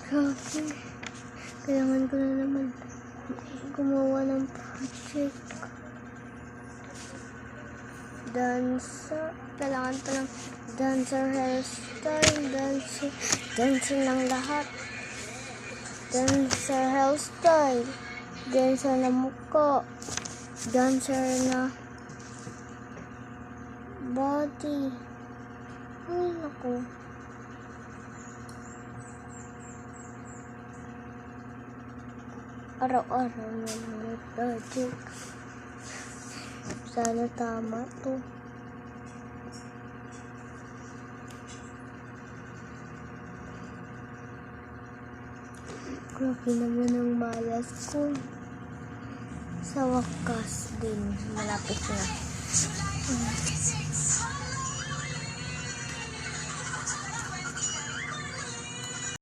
Grabe. Kailangan ko na naman gumawa ng project. Kailangan pa ng dancer hairstyle, dancer ng lahat. Dancer hairstyle, dancer na mukha, dancer na body. Ay, naku. Araw-araw na mga project. Sana tama to. Grabe naman ang malas ko. Sa wakas din, malapit na.